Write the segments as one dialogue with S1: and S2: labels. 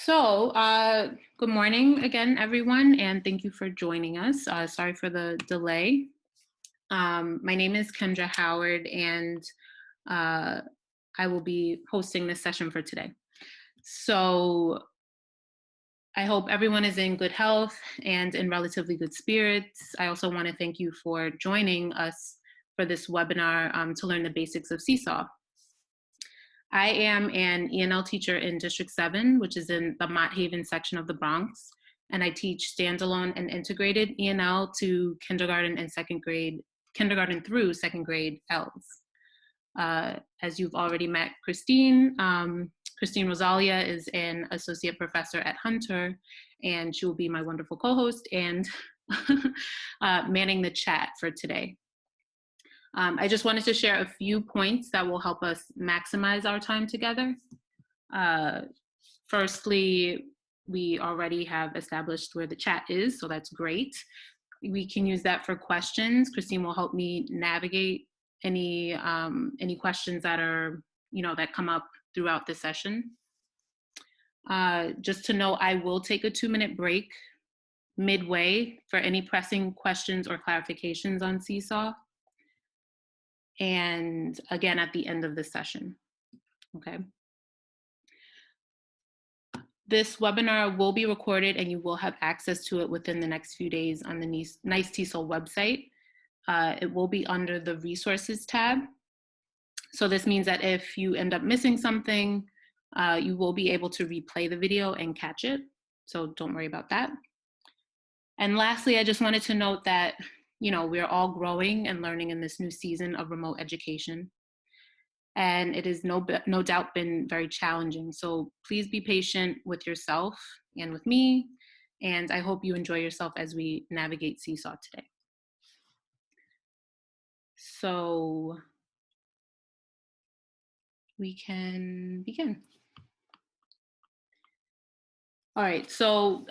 S1: Good morning again, everyone, and thank you for joining us. Sorry for the delay. My name is Kendra Howard, and uh, I will be hosting this session for today. So I hope everyone is in good health and in relatively good spirits. I also want to thank you for joining us for this webinar to learn the basics of Seesaw. I am an ENL teacher in District 7, which is in the Mott Haven section of the Bronx, and I teach standalone and integrated ENL to kindergarten and kindergarten through second grade ELs. As you've already met Christine, Christine Rosalia is an associate professor at Hunter, and she will be my wonderful co-host and manning the chat for today. I just wanted to share a few points that will help us maximize our time together. Firstly, we already have established where the chat is, so that's great. We can use that for questions. Christine will help me navigate any questions that are, that come up throughout the session. Just to know, I will take a 2-minute break midway for any pressing questions or clarifications on Seesaw. And again, at the end of the session, okay? This webinar will be recorded and you will have access to it within the next few days on the Nice TESOL website. It will be under the resources tab. So this means that if you end up missing something, you will be able to replay the video and catch it. So don't worry about that. And lastly, I just wanted to note that we're all growing and learning in this new season of remote education. And it has no doubt been very challenging. So please be patient with yourself and with me. And I hope you enjoy yourself as we navigate Seesaw today. So we can begin. All right, so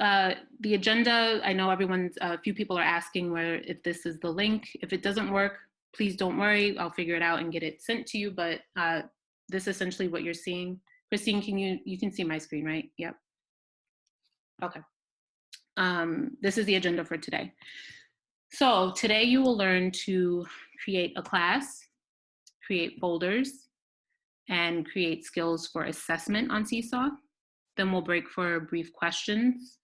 S1: the agenda, I know a few people are asking if this is the link. If it doesn't work, please don't worry, I'll figure it out and get it sent to you, but this is essentially what you're seeing. Christine, you can see my screen, right? Yep. Okay. This is the agenda for today. So today you will learn to create a class, create folders, and create skills for assessment on Seesaw. Then we'll break for brief questions.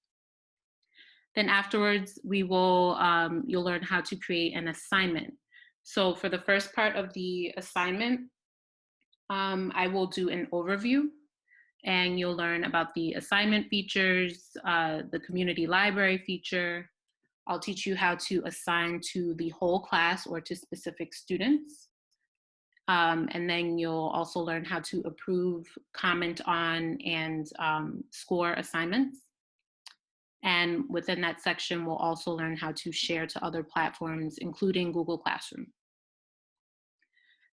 S1: Then afterwards, you'll learn how to create an assignment. So for the first part of the assignment, I will do an overview and you'll learn about the assignment features, the community library feature. I'll teach you how to assign to the whole class or to specific students. And then you'll also learn how to approve, comment on, and score assignments. And within that section, we'll also learn how to share to other platforms, including Google Classroom.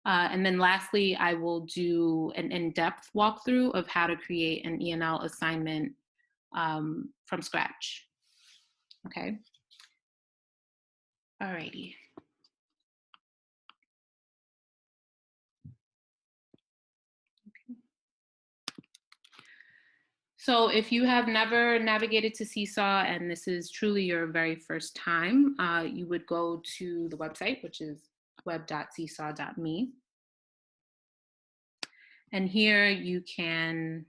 S1: And then lastly, I will do an in-depth walkthrough of how to create an ENL assignment from scratch. Okay. All righty. So if you have never navigated to Seesaw and this is truly your very first time, you would go to the website, which is web.seesaw.me. And here you can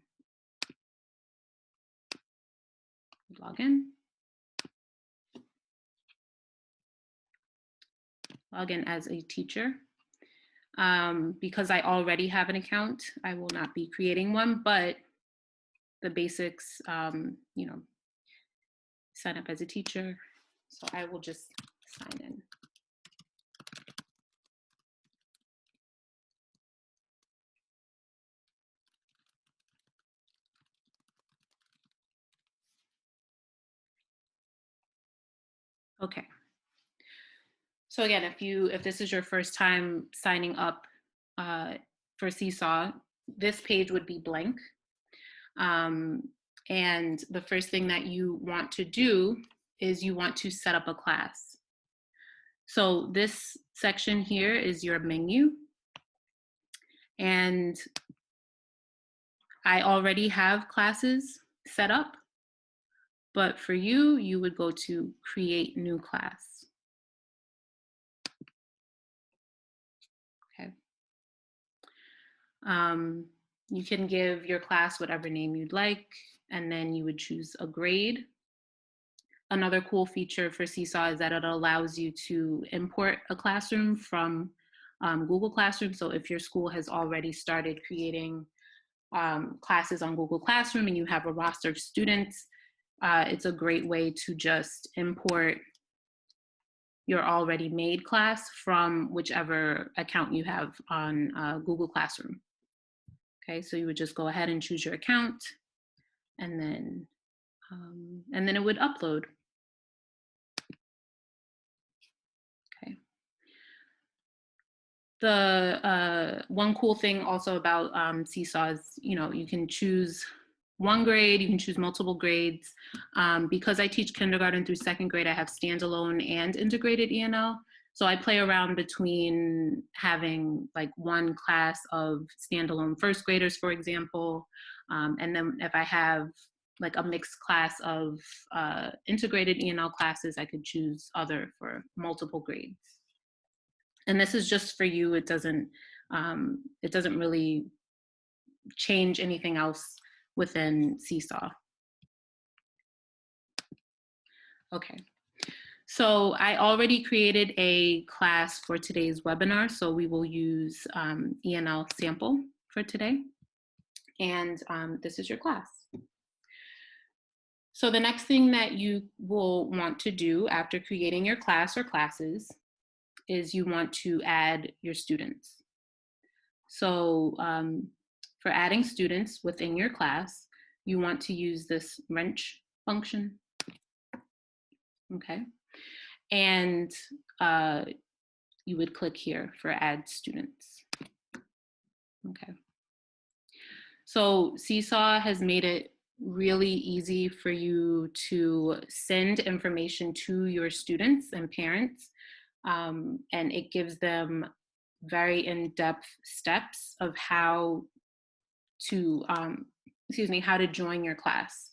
S1: log in. Log in as a teacher. Because I already have an account, I will not be creating one, but the basics, sign up as a teacher. So I will just sign in. Okay. So again, if this is your first time signing up for Seesaw, this page would be blank. And the first thing that you want to do is you want to set up a class. So this section here is your menu. And I already have classes setup. But for you, you would go to create new class. Okay. You can give your class whatever name you'd like, and then you would choose a grade. Another cool feature for Seesaw is that it allows you to import a classroom from Google Classroom. So if your school has already started creating classes on Google Classroom and you have a roster of students, it's a great way to just import your already made class from whichever account you have on Google Classroom. Okay, so you would just go ahead and choose your account, and then it would upload. Okay. The one cool thing also about Seesaw is, you can choose one grade, you can choose multiple grades. Because I teach kindergarten through second grade, I have standalone and integrated ENL. So I play around between having like one class of standalone first graders, for example. And then if I have like a mixed class of integrated ENL classes, I could choose other for multiple grades. And this is just for you. It doesn't really change anything else within Seesaw. Okay, so I already created a class for today's webinar, so we will use ENL sample for today. And this is your class. So the next thing that you will want to do after creating your class or classes is you want to add your students. So for adding students within your class, you want to use this wrench function. Okay. And you would click here for add students. Okay. So Seesaw has made it really easy for you to send information to your students and parents. And it gives them very in-depth steps of how to, how to join your class.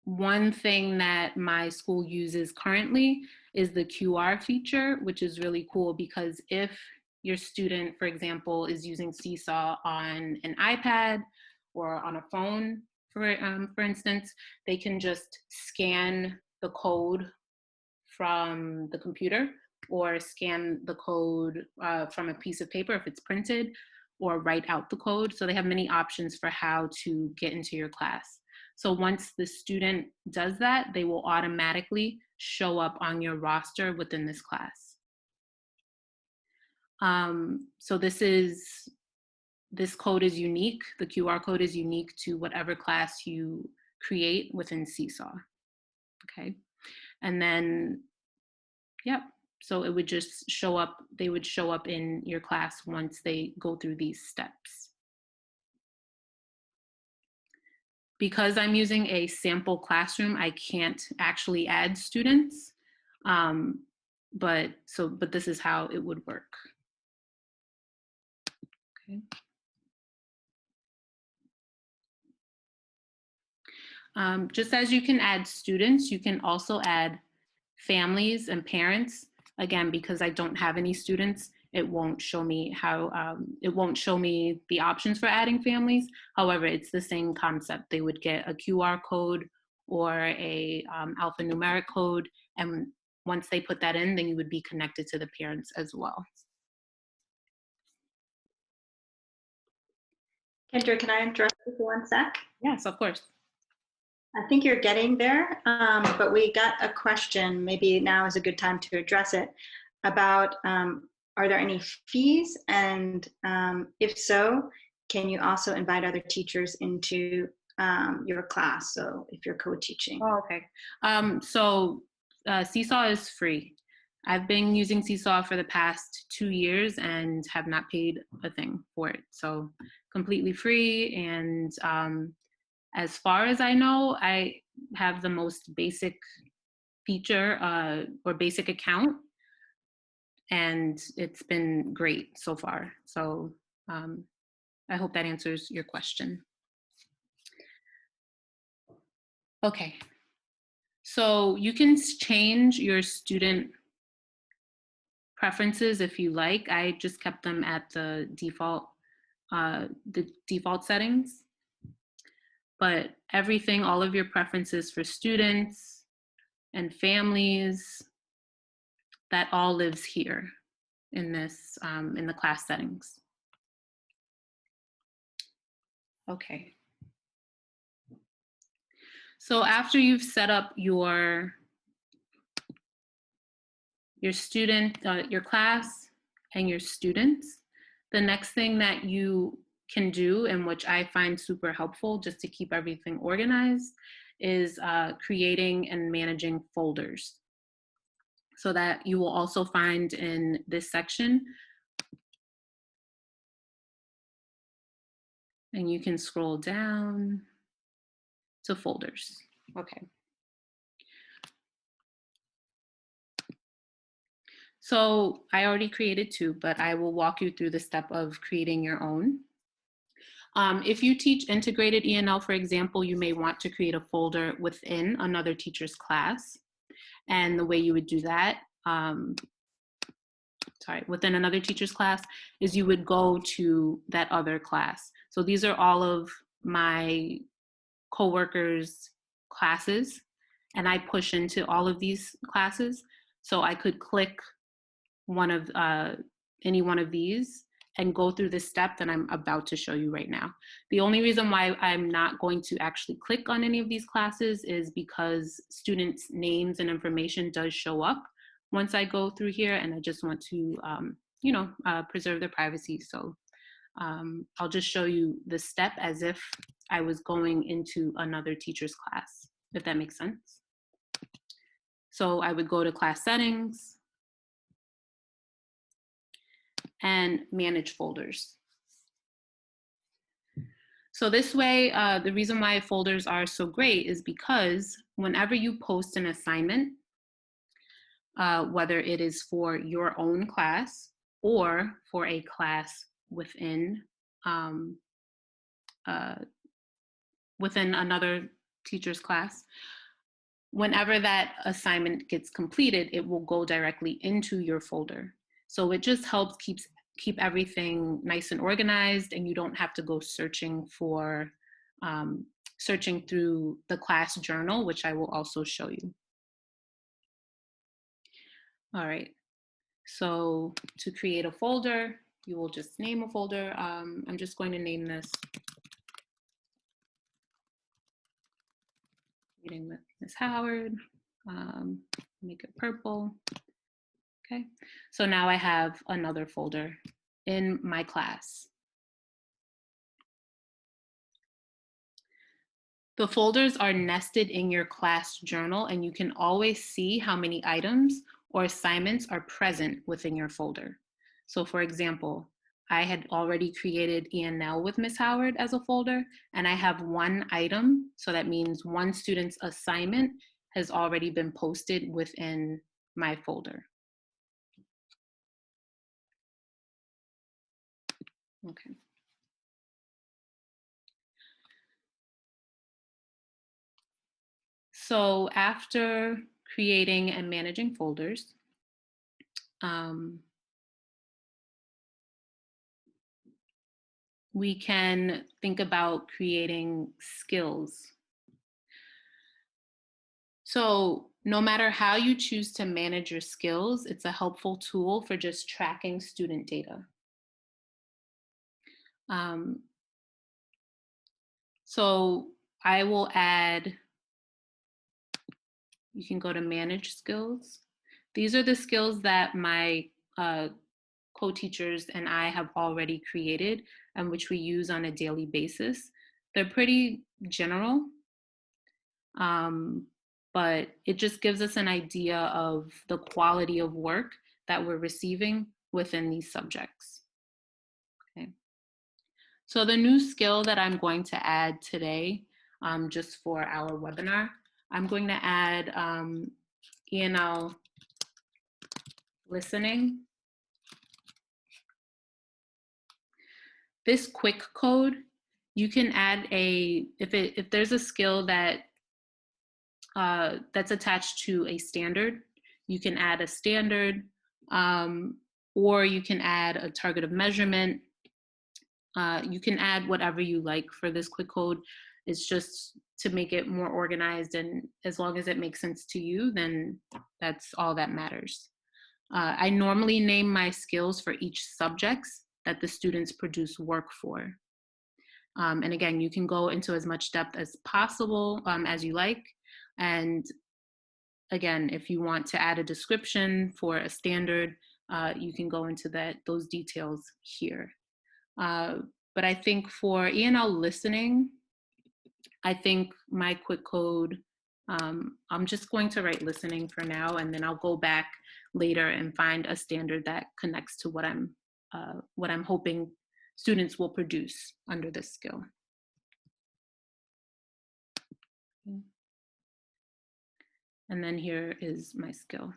S1: One thing that my school uses currently is the QR feature, which is really cool because if your student, for example, is using Seesaw on an iPad or on a phone, for instance, they can just scan the code from the computer or scan the code from a piece of paper if it's printed, or write out the code. So they have many options for how to get into your class. So once the student does that, they will automatically show up on your roster within this class. So this code is unique. The QR code is unique to whatever class you create within Seesaw. Okay. And then, yep. So it would just show up, they would show up in your class once they go through these steps. Because I'm using a sample classroom, I can't actually add students, but this is how it would work. Okay. Just as you can add students, you can also add families and parents. Again, because I don't have any students, it won't show me how, it won't show me the options for adding families. However, it's the same concept. They would get a QR code or a alphanumeric code. And once they put that in, then you would be connected to the parents as well.
S2: Kendra, can I interrupt you for 1 sec?
S1: Yes, of course.
S2: I think you're getting there, but we got a question, maybe now is a good time to address it, about are there any fees? And if so, can you also invite other teachers into your class? So if you're co-teaching.
S1: Oh, okay. So Seesaw is free. I've been using Seesaw for the past 2 years and have not paid a thing for it. So completely free. And as far as I know, I have the most basic feature or basic account. And it's been great so far. So I hope that answers your question. Okay, so you can change your student preferences if you like. I just kept them at the default settings. But everything, all of your preferences for students and families, that all lives here in this, in the class settings. Okay. So after you've set up your student, your class and your students, the next thing that you can do, and which I find super helpful just to keep everything organized, is creating and managing folders. So that you will also find in this section. And you can scroll down to folders. Okay. So I already created 2, but I will walk you through the step of creating your own. If you teach integrated ENL, for example, you may want to create a folder within another teacher's class. And the way you would do that, within another teacher's class, is you would go to that other class. So these are all of my coworkers' classes, and I push into all of these classes. So I could click one of any one of these and go through the step that I'm about to show you right now. The only reason why I'm not going to actually click on any of these classes is because students' names and information does show up once I go through here, and I just want to, preserve their privacy. So I'll just show you the step as if I was going into another teacher's class, if that makes sense. So I would go to class settings and manage folders. So this way, the reason why folders are so great is because whenever you post an assignment, whether it is for your own class or for a class within within another teacher's class, whenever that assignment gets completed, it will go directly into your folder. So it just helps keep everything nice and organized, and you don't have to go searching for searching through the class journal, which I will also show you. All right, so to create a folder, you will just name a folder. I'm just going to name this Reading with Ms. Howard, make it purple. Okay, so now I have another folder in my class. The folders are nested in your class journal, and you can always see how many items or assignments are present within your folder. So for example, I had already created ENL with Ms. Howard as a folder, and I have 1 item, so that means 1 student's assignment has already been posted within my folder. Okay. So after creating and managing folders, we can think about creating skills. So no matter how you choose to manage your skills, it's a helpful tool for just tracking student data. So I will add, you can go to manage skills. These are the skills that my co-teachers and I have already created and which we use on a daily basis. They're pretty general, but it just gives us an idea of the quality of work that we're receiving within these subjects. Okay. So the new skill that I'm going to add today, just for our webinar, I'm going to add ENL listening. this quick code, you can add if there's a skill that's attached to a standard, you can add a standard, or you can add a target of measurement. You can add whatever you like for this quick code. It's just to make it more organized, and as long as it makes sense to you, then that's all that matters. I normally name my skills for each subjects that the students produce work for. And again, you can go into as much depth as possible as you like. And again, if you want to add a description for a standard, you can go into those details here. But I think for E&L listening, I think my quick code, I'm just going to write listening for now, and then I'll go back later and find a standard that connects to what I'm hoping students will produce under this skill. And then here is my skill.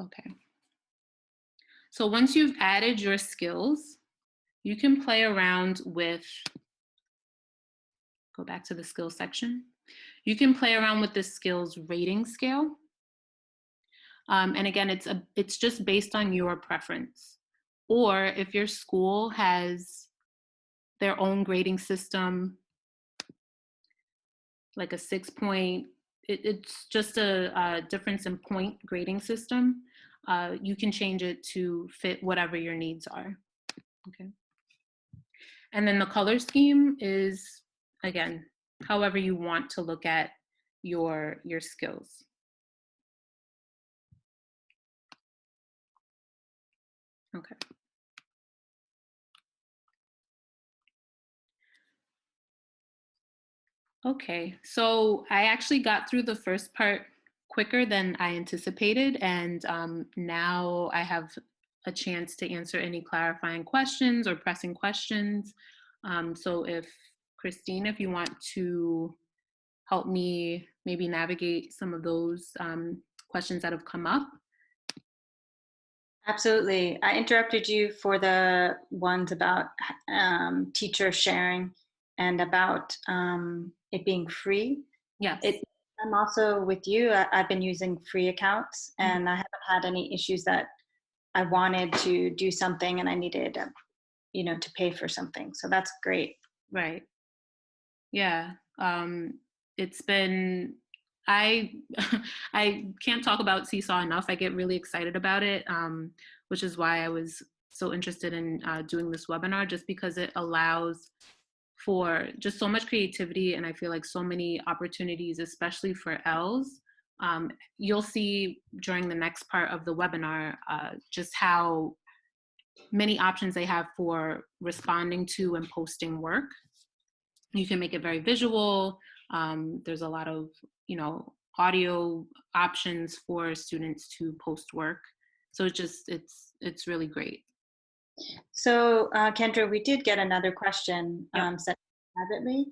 S1: Okay. So once you've added your skills, you can play around with, go back to the skills section. You can play around with the skills rating scale. And again, it's just based on your preference. Or if your school has their own grading system, like a 6-point, it's just a difference in point grading system, you can change it to fit whatever your needs are. Okay. And then the color scheme is, again, however you want to look at your skills. Okay. Okay, so I actually got through the first part quicker than I anticipated, and now I have a chance to answer any clarifying questions or pressing questions. So Christine, if you want to help me maybe navigate some of those questions that have come up.
S2: Absolutely. I interrupted you for the ones about teacher sharing and about it being free.
S1: Yes.
S2: I'm also with you. I've been using free accounts, and I haven't had any issues that I wanted to do something and I needed, to pay for something. So that's great.
S1: Right. Yeah. It's been, I I can't talk about Seesaw enough. I get really excited about it, which is why I was so interested in doing this webinar, just because it allows for just so much creativity, and I feel like so many opportunities, especially for ELs. You'll see during the next part of the webinar just how many options they have for responding to and posting work. You can make it very visual. There's a lot of, audio options for students to post work. So it's really great.
S2: So Kendra, we did get another question sent privately,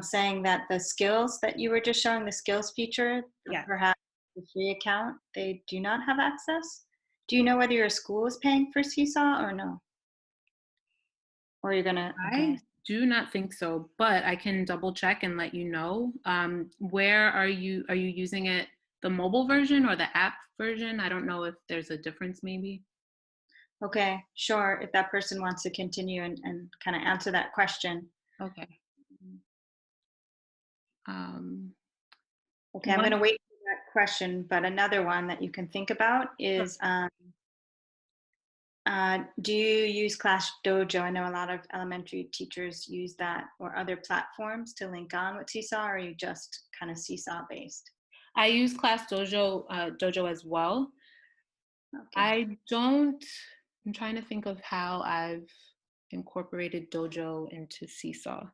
S2: saying that the skills that you were just showing, the skills feature, perhaps the free account, they do not have access. Do you know whether your school is paying for Seesaw or no? Or you're gonna? Okay.
S1: I do not think so, but I can double check and let you know. Where are you using it? The mobile version or the app version? I don't know if there's a difference maybe.
S2: Okay, sure. If that person wants to continue and kind of answer that question.
S1: Okay.
S2: Okay, I'm going to wait for that question, but another one that you can think about is, do you use Class Dojo? I know a lot of elementary teachers use that, or other platforms to link on with Seesaw, or are you just kind of Seesaw based?
S1: I use Class Dojo as well. Okay. I'm trying to think of how I've incorporated Dojo into Seesaw.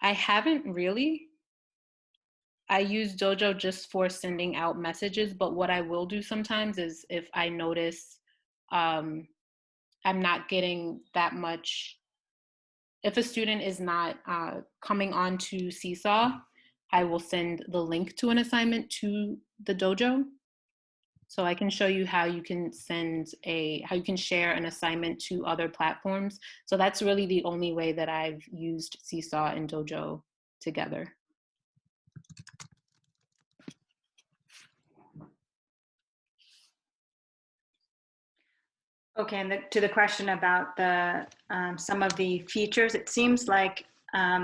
S1: I haven't really. I use Dojo just for sending out messages, but what I will do sometimes is if I notice I'm not getting that much, if a student is not coming on to Seesaw, I will send the link to an assignment to the Dojo. So I can show you how you can how you can share an assignment to other platforms. So that's really the only way that I've used Seesaw and Dojo together.
S2: Okay, and to the question about the some of the features, it seems like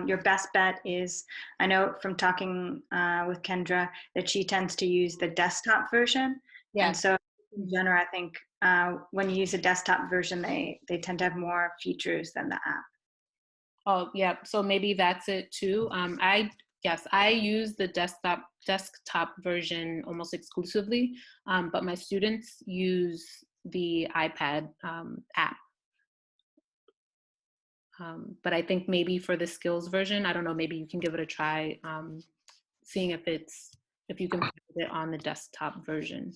S2: your best bet is, I know from talking with Kendra that she tends to use the desktop version. And
S1: Yes.
S2: so in general, I think when you use a desktop version, they tend to have more features than the app.
S1: Oh, yeah. So maybe that's it too. Yes, I use the desktop version almost exclusively, but my students use the iPad app. But I think maybe for the skills version, I don't know, maybe you can give it a try, seeing if you can put it on the desktop version.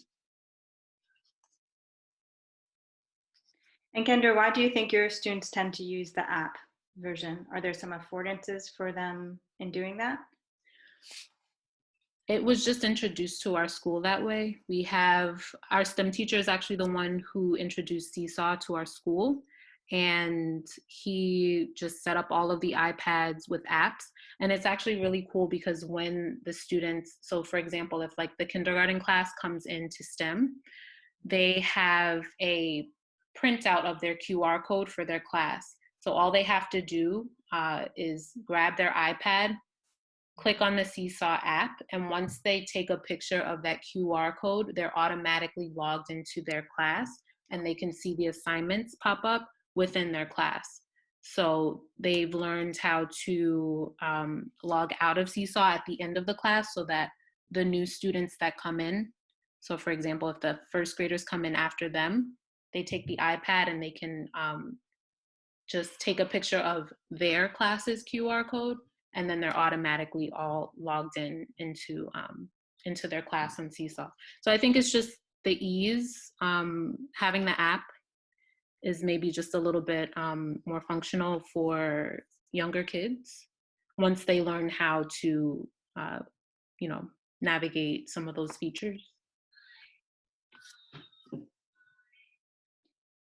S2: And Kendra, why do you think your students tend to use the app version? Are there some affordances for them in doing that?
S1: It was just introduced to our school that way. We have our STEM teacher is actually the one who introduced Seesaw to our school. And he just set up all of the iPads with apps. And it's actually really cool because when the students, so for example, if like the kindergarten class comes into STEM, they have a printout of their QR code for their class. So all they have to do is grab their iPad, click on the Seesaw app, and once they take a picture of that QR code, they're automatically logged into their class and they can see the assignments pop up within their class. So they've learned how to log out of Seesaw at the end of the class so that the new students that come in, so for example, if the first graders come in after them, they take the iPad and they can just take a picture of their class's QR code, and then they're automatically all logged into their class on Seesaw. So I think it's just the ease. Having the app is maybe just a little bit more functional for younger kids once they learn how to, you know, navigate some of those features.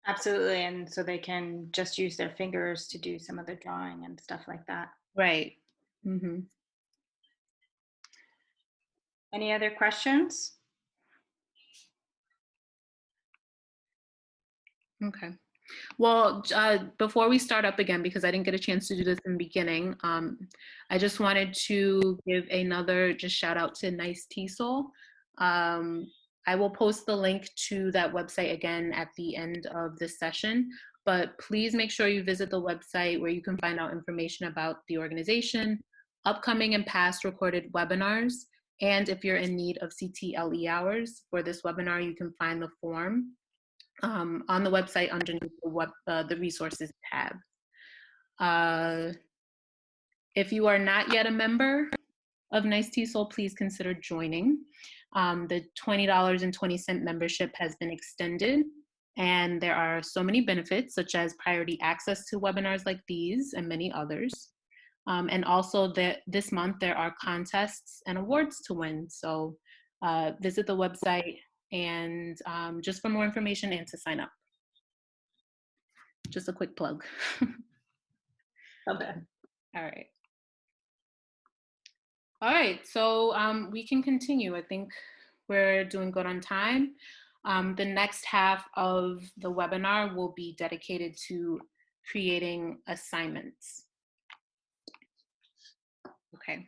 S2: Absolutely, and so they can just use their fingers to do some of the drawing and stuff like that.
S1: Right. Mm-hmm.
S2: Any other questions?
S1: Okay. Well, before we start up again, because I didn't get a chance to do this in the beginning, I just wanted to give another just shout out to Nice Teasel. I will post the link to that website again at the end of this session, but please make sure you visit the website where you can find out information about the organization, upcoming and past recorded webinars, and if you're in need of CTLE hours for this webinar, you can find the form on the website underneath the resources tab. If you are not yet a member of Nice Teasel, please consider joining. The $20.20 membership has been extended, and there are so many benefits, such as priority access to webinars like these and many others. And also this month, there are contests and awards to win. So visit the website and just for more information and to sign up. Just a quick plug.
S2: Okay.
S1: All right. All right, so we can continue. I think we're doing good on time. The next half of the webinar will be dedicated to creating assignments. Okay.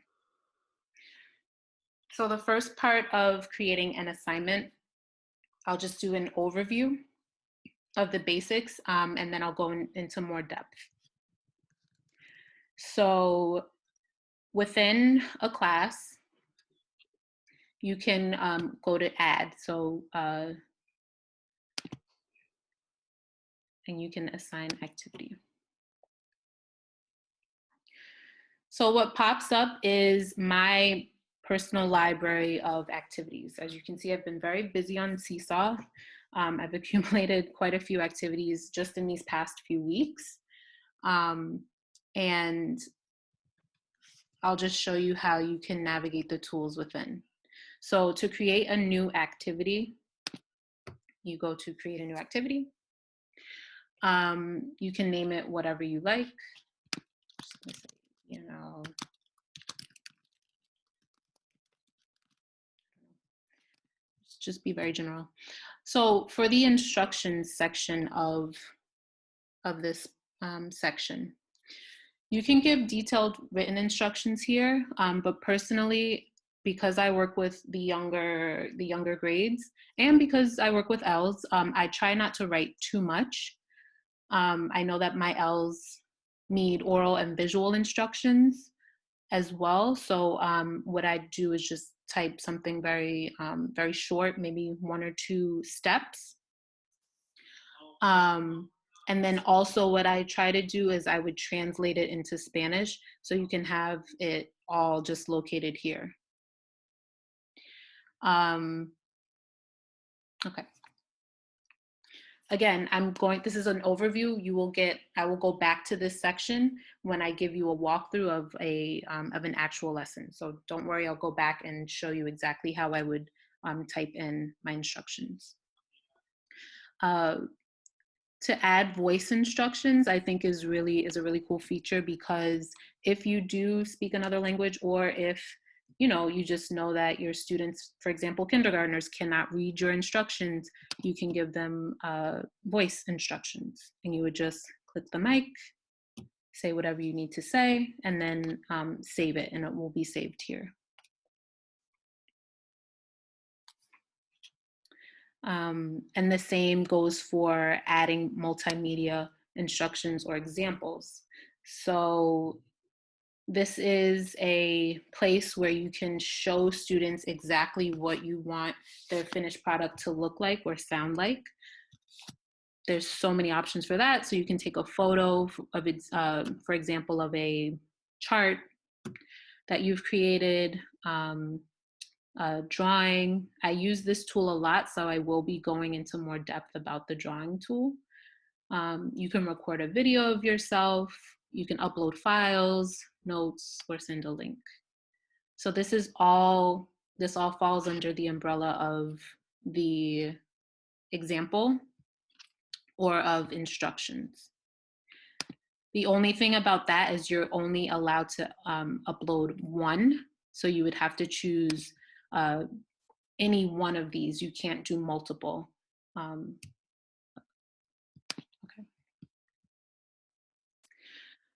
S1: So the first part of creating an assignment, I'll just do an overview of the basics, and then I'll go into more depth. So within a class, you can go to add. So, and you can assign activity. So what pops up is my personal library of activities. As you can see, I've been very busy on Seesaw. I've accumulated quite a few activities just in these past few weeks. And I'll just show you how you can navigate the tools within. So to create a new activity, you go to create a new activity. You can name it whatever you like. Just gonna say, you know, just be very general. So for the instructions section of this section, you can give detailed written instructions here, but personally, because I work with the younger grades, and because I work with Ls, I try not to write too much. I know that my Ls need oral and visual instructions as well. So what I do is just type something very, very short, maybe 1 or 2 steps. And then also what I try to do is I would translate it into Spanish so you can have it all just located here. Okay. Again, this is an overview. I will go back to this section when I give you a walkthrough of an actual lesson. So don't worry, I'll go back and show you exactly how I would type in my instructions. To add voice instructions, I think is a really cool feature, because if you do speak another language, or if you just know that your students, for example, kindergartners, cannot read your instructions, you can give them voice instructions, and you would just click the mic, say whatever you need to say, and then save it, and it will be saved here. And the same goes for adding multimedia instructions or examples. So this is a place where you can show students exactly what you want their finished product to look like or sound like. There's so many options for that. So you can take a photo of it, for example, of a chart that you've created, drawing. I use this tool a lot, so I will be going into more depth about the drawing tool. You can record a video of yourself. You can upload files, notes, or send a link. So this all falls under the umbrella of the example or of instructions. The only thing about that is you're only allowed to upload one. So you would have to choose any one of these. You can't do multiple. Okay.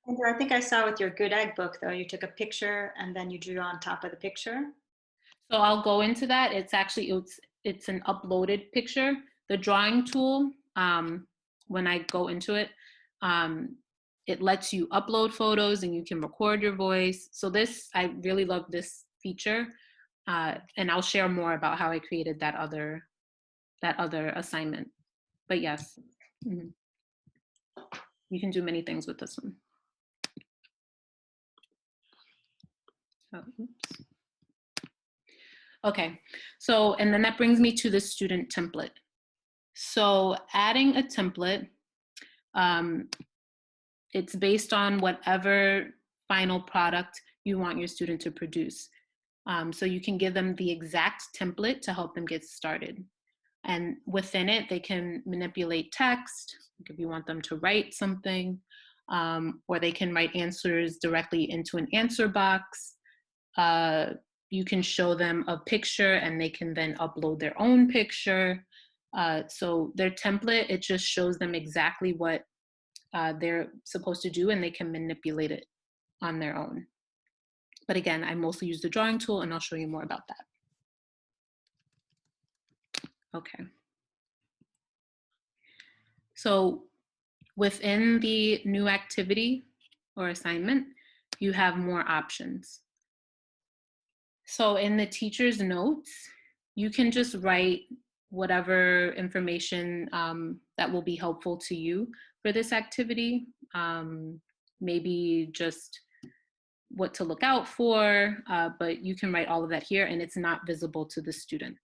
S2: Andrew, I think I saw with your Good Egg book, though, you took a picture and then you drew on top of the picture.
S1: So I'll go into that. It's actually, it's an uploaded picture. The drawing tool, when I go into it, it lets you upload photos and you can record your voice. So I really love this feature. And I'll share more about how I created that other assignment. But yes, you can do many things with this one. Oh, oops. Okay, so, and then that brings me to the student template. So adding a template, it's based on whatever final product you want your student to produce. So you can give them the exact template to help them get started. And within it, they can manipulate text, if you want them to write something, or they can write answers directly into an answer box. You can show them a picture and they can then upload their own picture. So their template, it just shows them exactly what they're supposed to do, and they can manipulate it on their own. But again, I mostly use the drawing tool, and I'll show you more about that. Okay. So within the new activity or assignment, you have more options. So in the teacher's notes, you can just write whatever information that will be helpful to you for this activity. Maybe just what to look out for, but you can write all of that here, and it's not visible to the students.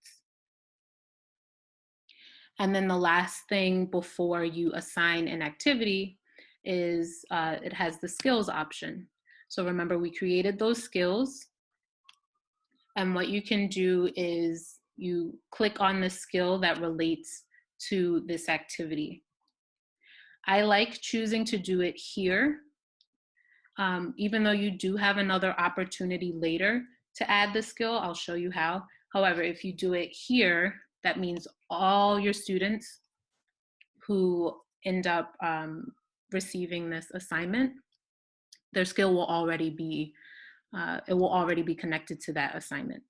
S1: And then the last thing before you assign an activity is it has the skills option. So remember, we created those skills. And what you can do is you click on the skill that relates to this activity. I like choosing to do it here, even though you do have another opportunity later to add the skill. I'll show you how. However, if you do it here, that means all your students who end up receiving this assignment, their skill will already be, it will already be connected to that assignment.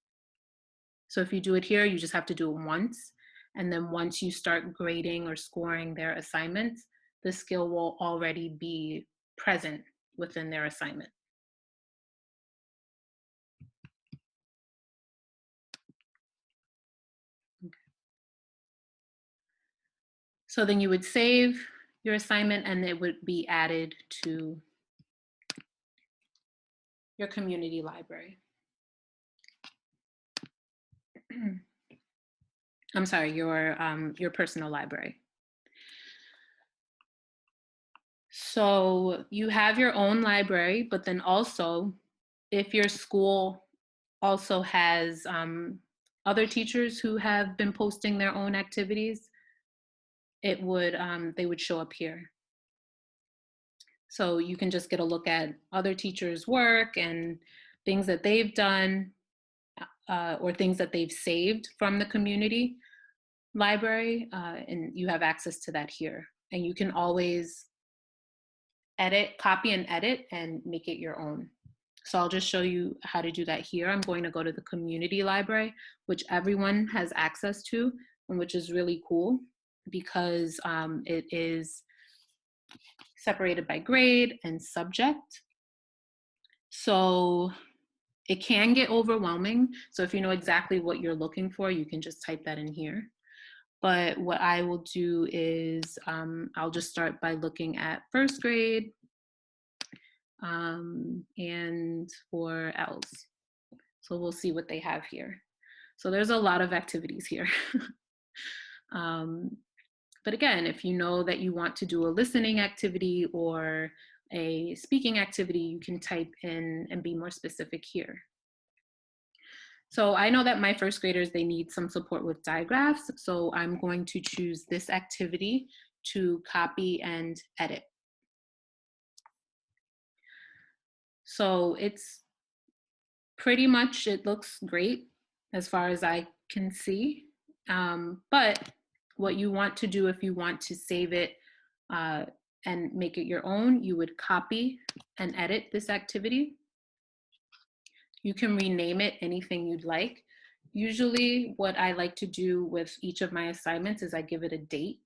S1: So if you do it here, you just have to do it once. And then once you start grading or scoring their assignments, the skill will already be present within their assignment. Okay. So then you would save your assignment and it would be added to your community library. I'm sorry, your personal library. So you have your own library, but then also if your school also has other teachers who have been posting their own activities, it would they would show up here. So you can just get a look at other teachers' work and things that they've done or things that they've saved from the community library, and you have access to that here. And you can always edit, copy and edit and make it your own. So I'll just show you how to do that here. I'm going to go to the community library, which everyone has access to, and which is really cool because it is separated by grade and subject. So it can get overwhelming. So if you know exactly what you're looking for, you can just type that in here. But what I will do is I'll just start by looking at first grade and for L's. So we'll see what they have here. So there's a lot of activities here. But again, if you know that you want to do a listening activity or a speaking activity, you can type in and be more specific here. So I know that my first graders, they need some support with digraphs. So I'm going to choose this activity to copy and edit. So it's pretty much, it looks great as far as I can see. But what you want to do if you want to save it and make it your own, you would copy and edit this activity. You can rename it anything you'd like. Usually what I like to do with each of my assignments is I give it a date.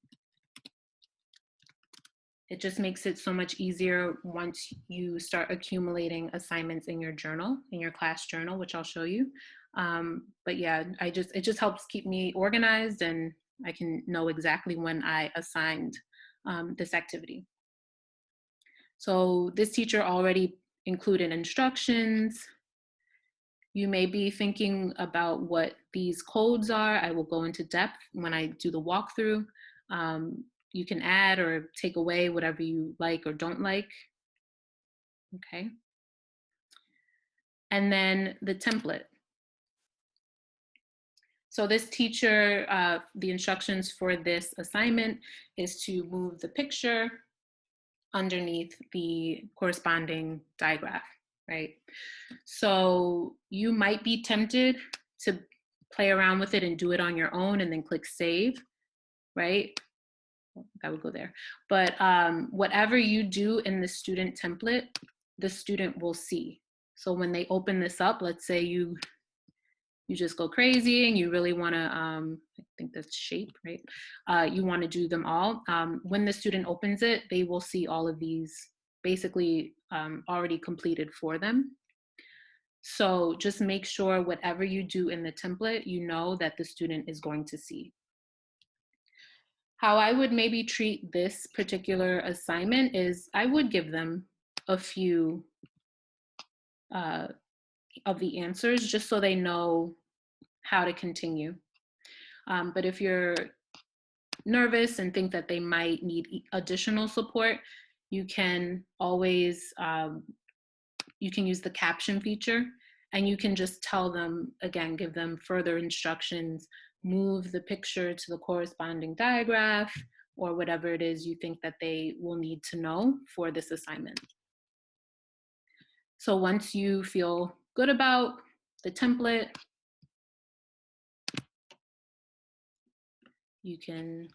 S1: It just makes it so much easier once you start accumulating assignments in your journal, in your class journal, which I'll show you. But yeah, it just helps keep me organized and I can know exactly when I assigned this activity. So this teacher already included instructions. You may be thinking about what these codes are. I will go into depth when I do the walkthrough. You can add or take away whatever you like or don't like. Okay. And then the template. So this teacher, the instructions for this assignment is to move the picture underneath the corresponding digraph, right? So you might be tempted to play around with it and do it on your own and then click save, right? That would go there. But whatever you do in the student template, the student will see. So when they open this up, let's say you just go crazy and you really want to, I think that's shape, right? You want to do them all. When the student opens it, they will see all of these basically already completed for them. So just make sure whatever you do in the template, you know that the student is going to see. How I would maybe treat this particular assignment is I would give them a few of the answers just so they know how to continue. But if you're nervous and think that they might need additional support, you can always, you can use the caption feature and you can just tell them, again, give them further instructions move the picture to the corresponding diagraph or whatever it is you think that they will need to know for this assignment. So once you feel good about the template, you can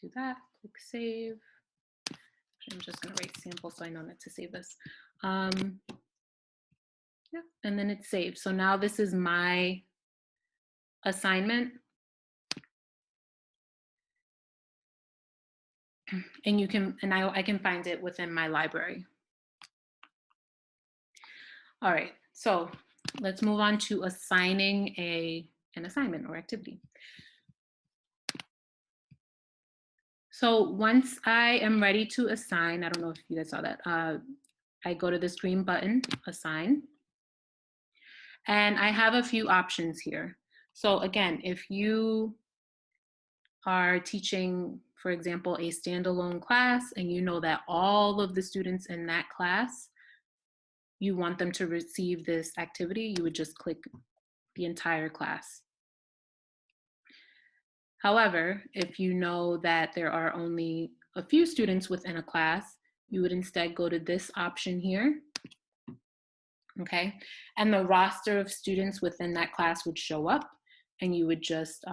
S1: do that, click save. I'm just gonna write sample so I know not to save this. Yeah, and then it's saved. So now this is my assignment. And you can, and I can find it within my library. All right, so let's move on to assigning an assignment or activity. So once I am ready to assign, I don't know if you guys saw that, I go to this green button, assign, and I have a few options here. So again, if you are teaching, for example, a standalone class and you know that all of the students in that class, you want them to receive this activity, you would just click the entire class. However, if you know that there are only a few students within a class, you would instead go to this option here, okay? And the roster of students within that class would show up, and you would just,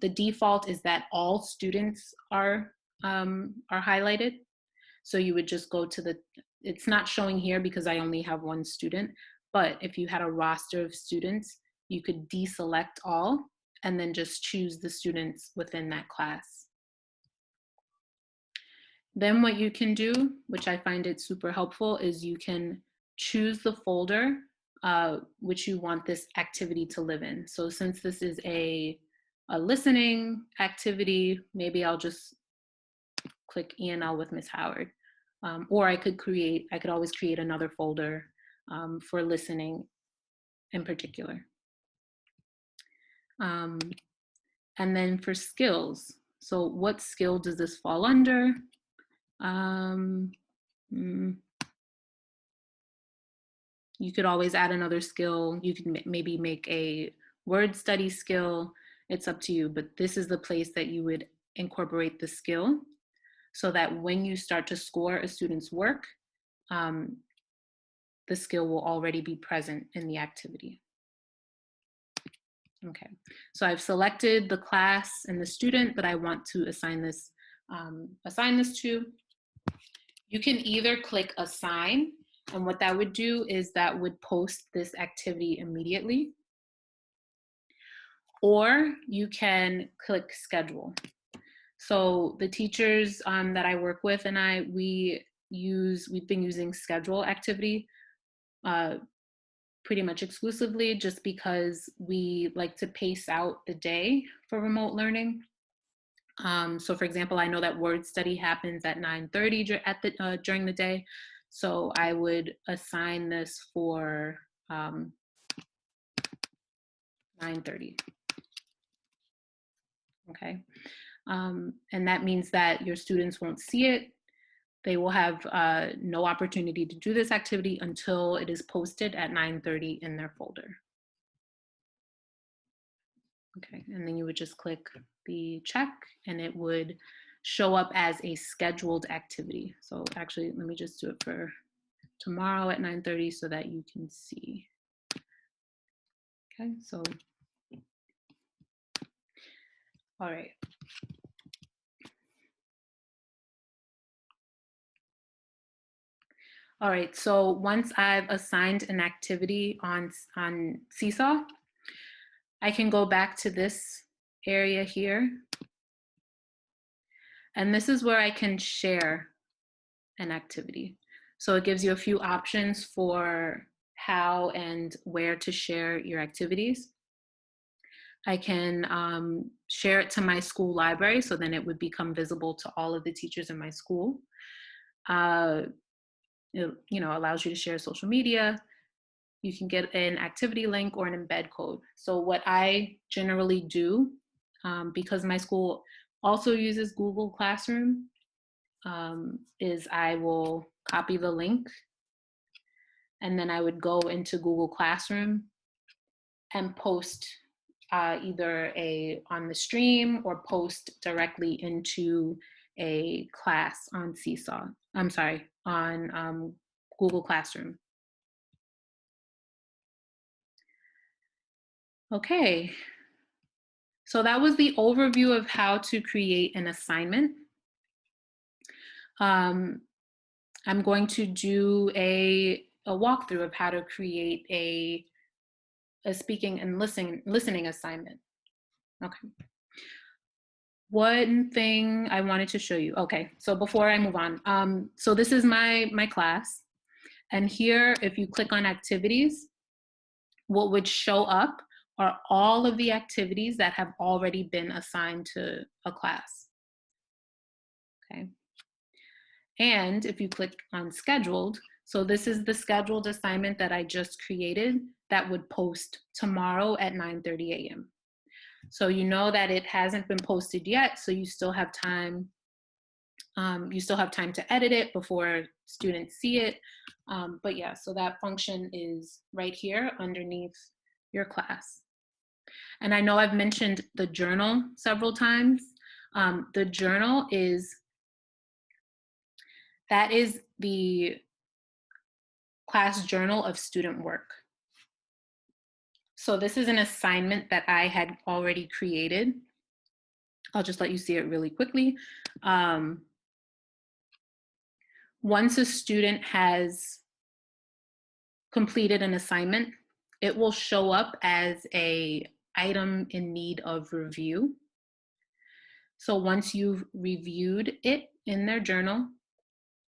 S1: the default is that all students are highlighted. So you would just go to the, it's not showing here because I only have one student, but if you had a roster of students, you could deselect all and then just choose the students within that class. Then what you can do, which I find it super helpful, is you can choose the folder which you want this activity to live in. So since this is a listening activity, maybe I'll just click ENL with Ms. Howard. Or I could always create another folder for listening in particular. And then for skills, so what skill does this fall under? You could always add another skill. You can maybe make a word study skill. It's up to you, but this is the place that you would incorporate the skill so that when you start to score a student's work, the skill will already be present in the activity. Okay, so I've selected the class and the student that I want to assign this to. You can either click assign, and what that would do is that would post this activity immediately, or you can click schedule. So the teachers that I work with and we've been using schedule activity pretty much exclusively, just because we like to pace out the day for remote learning. So for example, I know that word study happens at 9:30 during the day. So I would assign this for 9:30. Okay. And that means that your students won't see it. They will have no opportunity to do this activity until it is posted at 9:30 in their folder. Okay, and then you would just click the check and it would show up as a scheduled activity. So actually, let me just do it for tomorrow at 9:30 so that you can see. Okay, so, all right. All right, so once I've assigned an activity on Seesaw, I can go back to this area here. And this is where I can share an activity. So it gives you a few options for how and where to share your activities. I can share it to my school library, so then it would become visible to all of the teachers in my school. It, allows you to share social media. You can get an activity link or an embed code. So what I generally do, because my school also uses Google Classroom, is I will copy the link and then I would go into Google Classroom and post either on the stream or post directly into a class on Seesaw. I'm sorry, on Google Classroom. Okay, so that was the overview of how to create an assignment. I'm going to do a walkthrough of how to create a speaking and listening assignment. Okay. One thing I wanted to show you. Okay, so before I move on, so this is my class. And here, if you click on activities, what would show up are all of the activities that have already been assigned to a class. Okay. And if you click on scheduled, so this is the scheduled assignment that I just created that would post tomorrow at 9:30 a.m. So you know that it hasn't been posted yet, so you still have time. You still have time to edit it before students see it. But yeah, so that function is right here underneath your class. And I know I've mentioned the journal several times. The journal that is the class journal of student work. So this is an assignment that I had already created. I'll just let you see it really quickly. Once a student has completed an assignment, it will show up as an item in need of review. So once you've reviewed it in their journal,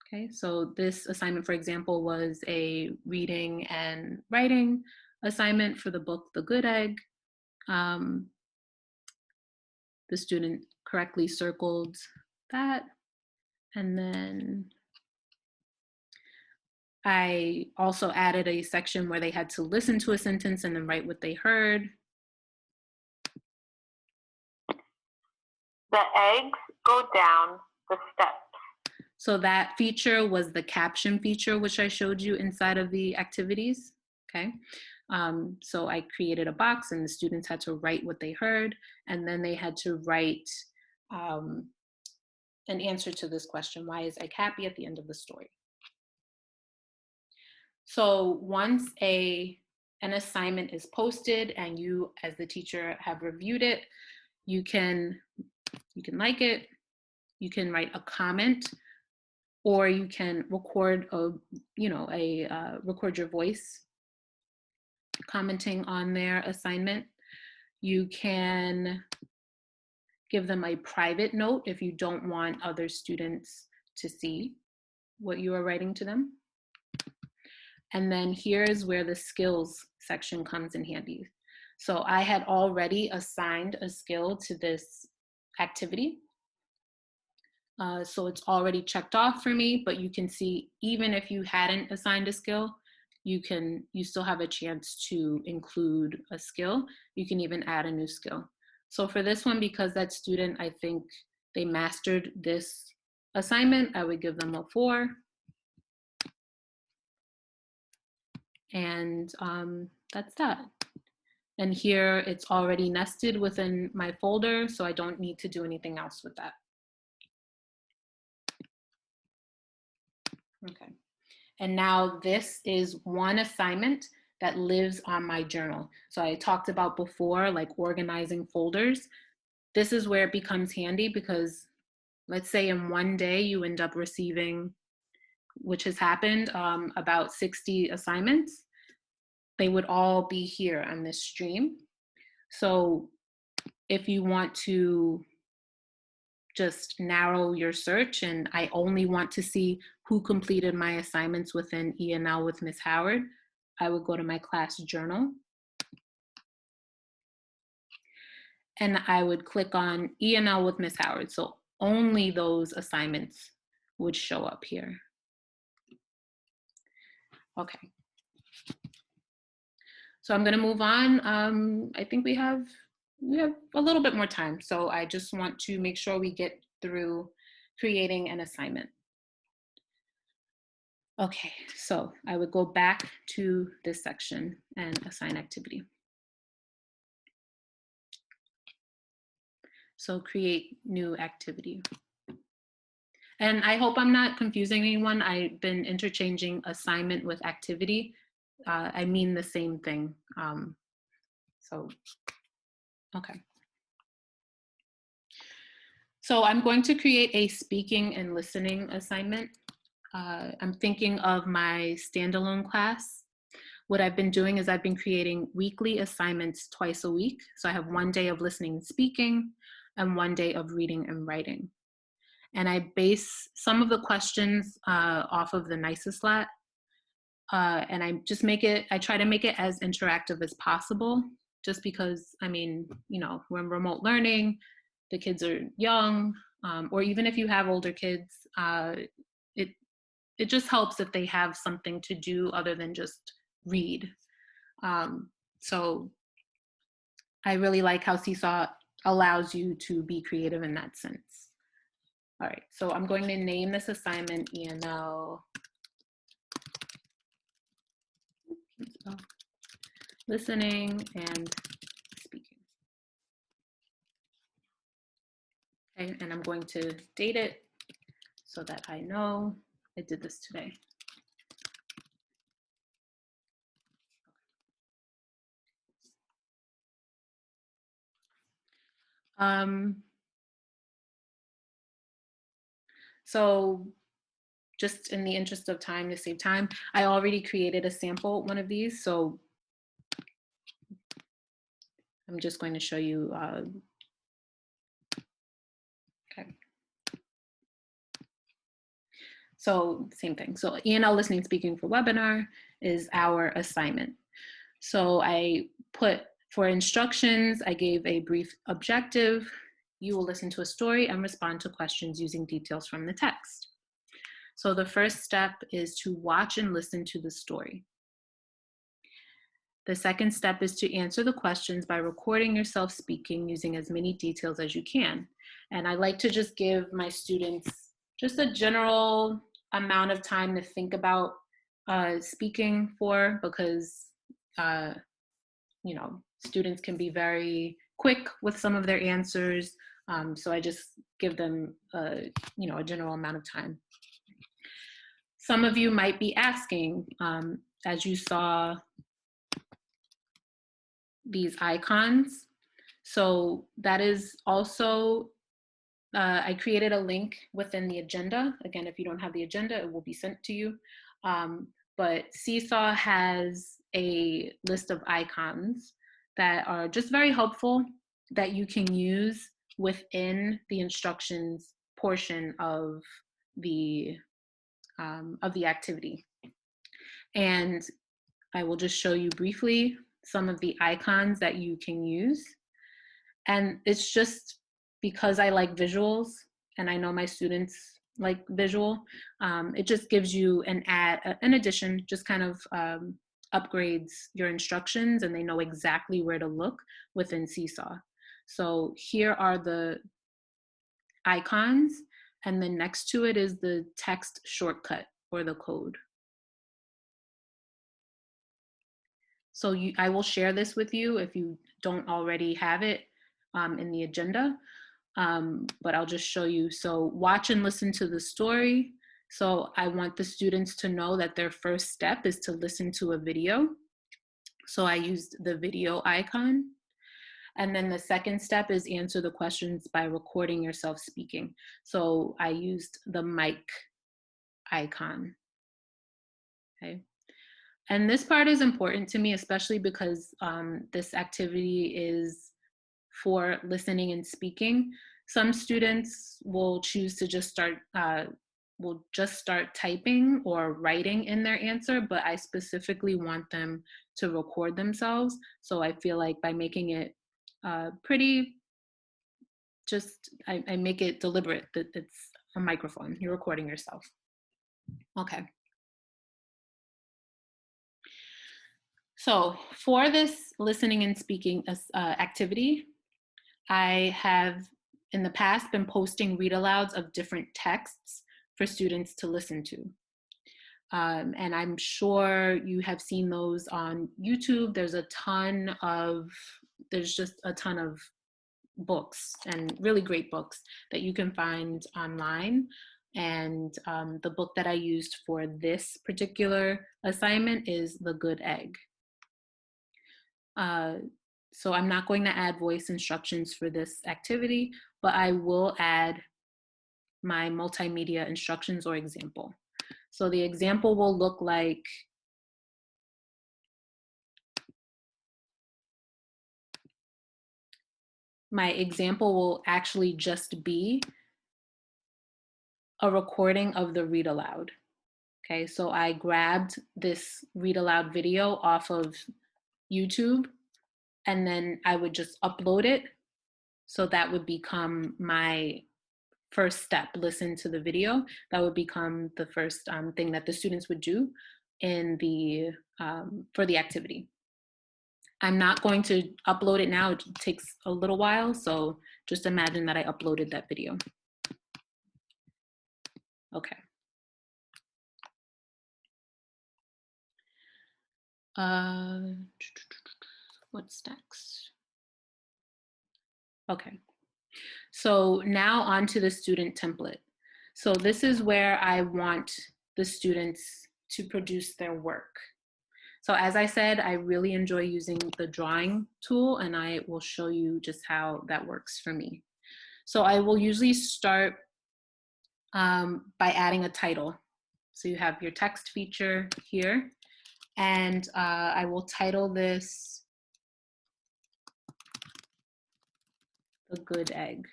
S1: okay, so this assignment, for example, was a reading and writing assignment for the book, The Good Egg. The student correctly circled that. And then I also added a section where they had to listen to a sentence and then write what they heard.
S3: The eggs go down the steps.
S1: So that feature was the caption feature, which I showed you inside of the activities. Okay. So I created a box and the students had to write what they heard, and then they had to write an answer to this question: why is egg happy at the end of the story? So once an assignment is posted and you as the teacher have reviewed it, you can like it, you can write a comment, or you can record record your voice commenting on their assignment. You can give them a private note if you don't want other students to see what you are writing to them. And then here's where the skills section comes in handy. So I had already assigned a skill to this activity. So it's already checked off for me, but you can see even if you hadn't assigned a skill, you still have a chance to include a skill. You can even add a new skill. So for this one, because that student, I think they mastered this assignment, I would give them a 4. And that's that. And here it's already nested within my folder, so I don't need to do anything else with that. Okay. And now this is one assignment that lives on my journal. So I talked about before, like organizing folders. This is where it becomes handy because let's say in one day you end up receiving, which has happened, about 60 assignments. They would all be here on this stream. So if you want to just narrow your search and I only want to see who completed my assignments within E&L with Ms. Howard, I would go to my class journal and I would click on E&L with Ms. Howard. So only those assignments would show up here. Okay. So I'm gonna move on. I think we have a little bit more time. So I just want to make sure we get through creating an assignment. Okay, so I would go back to this section and assign activity. So create new activity. And I hope I'm not confusing anyone. I've been interchanging assignment with activity. I mean the same thing. Okay. So I'm going to create a speaking and listening assignment. I'm thinking of my standalone class. What I've been doing is I've been creating weekly assignments twice a week. So I have 1 day of listening and speaking and 1 day of reading and writing. And I base some of the questions off of the NICESLAT. And I try to make it as interactive as possible, just because, I mean, you know, we're in remote learning, the kids are young, or even if you have older kids, it just helps if they have something to do other than just read. So I really like how Seesaw allows you to be creative in that sense. All right, so I'm going to name this assignment ENL listening and speaking. Okay, and I'm going to date it so that I know I did this today. So just in the interest of time, to save time, I already created a sample one of these, so I'm just going to show you. Okay. So same thing. So ENL listening speaking for webinar is our assignment. So I put for instructions, I gave a brief objective. You will listen to a story and respond to questions using details from the text. So the first step is to watch and listen to the story. The second step is to answer the questions by recording yourself speaking using as many details as you can. And I like to just give my students just a general amount of time to think about speaking for, because you know, students can be very quick with some of their answers. So I just give them you know, a general amount of time. Some of you might be asking, as you saw these icons. So that is also, I created a link within the agenda. Again, if you don't have the agenda, it will be sent to you. But Seesaw has a list of icons that are just very helpful that you can use within the instructions portion of the activity. And I will just show you briefly some of the icons that you can use. And it's just because I like visuals and I know my students like visual, it just gives you an addition, just kind of upgrades your instructions and they know exactly where to look within Seesaw. So here are the icons, and then next to it is the text shortcut or the code. So I will share this with you if you don't already have it in the agenda, but I'll just show you. So watch and listen to the story. So I want the students to know that their first step is to listen to a video. So I used the video icon. And then the second step is answer the questions by recording yourself speaking. So I used the mic icon, okay? And this part is important to me, especially because this activity is for listening and speaking. Some students will choose to just start typing or writing in their answer, but I specifically want them to record themselves. So I feel like by making it pretty, I make it deliberate that it's a microphone, you're recording yourself. Okay. So for this listening and speaking activity, I have in the past been posting read alouds of different texts for students to listen to. And I'm sure you have seen those on YouTube. There's just a ton of books, and really great books that you can find online. And the book that I used for this particular assignment is The Good Egg. So I'm not going to add voice instructions for this activity, but I will add my multimedia instructions or example. So the example will look like my example will actually just be a recording of the read aloud. Okay, so I grabbed this read aloud video off of YouTube, and then I would just upload it. So that would become my first step. Listen to the video. That would become the first thing that the students would do in the for the activity. I'm not going to upload it now. It takes a little while, so just imagine that I uploaded that video. Okay. What's next? Okay. So now onto the student template. So this is where I want the students to produce their work. So as I said, I really enjoy using the drawing tool, and I will show you just how that works for me. So I will usually start by adding a title. So you have your text feature here, and I will title this The Good Egg.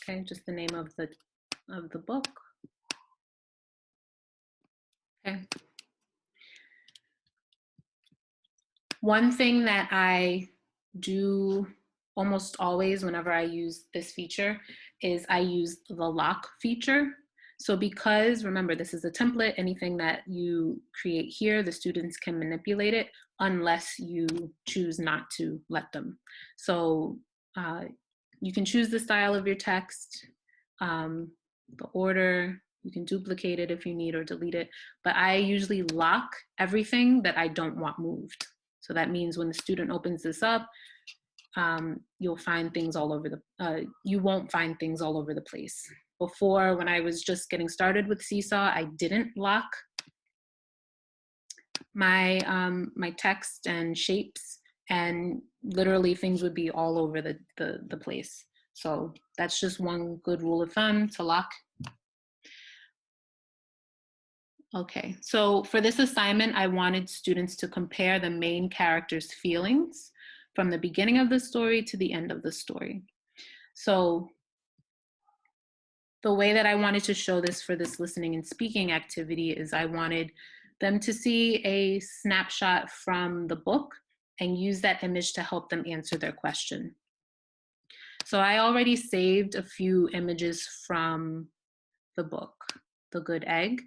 S1: Okay, just the name of the book. Okay. One thing that I do almost always whenever I use this feature is I use the lock feature. So because, remember, this is a template, anything that you create here, the students can manipulate it unless you choose not to let them. So you can choose the style of your text, the order, you can duplicate it if you need or delete it, but I usually lock everything that I don't want moved. So that means when the student opens this up, you'll find things all over you won't find things all over the place. Before, when I was just getting started with Seesaw, I didn't lock my, my text and shapes, and literally things would be all over the place. So that's just one good rule of thumb, to lock. Okay, so for this assignment, I wanted students to compare the main character's feelings from the beginning of the story to the end of the story. So the way that I wanted to show this for this listening and speaking activity is I wanted them to see a snapshot from the book and use that image to help them answer their question. So I already saved a few images from the book, The Good Egg.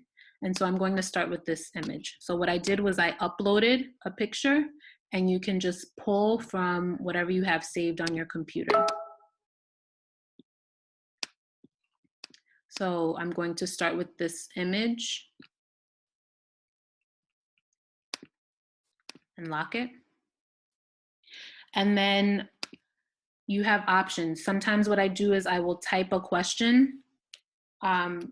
S1: And so I'm going to start with this image. So what I did was I uploaded a picture, and you can just pull from whatever you have saved on your computer. So I'm going to start with this image and lock it. And then you have options. Sometimes what I do is I will type a question,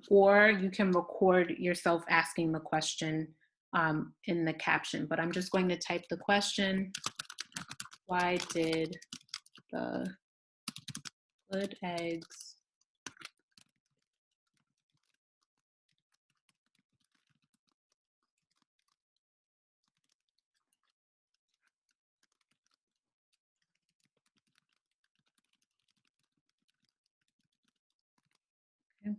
S1: or you can record yourself asking the question in the caption. But I'm just going to type the question: why did the good eggs okay.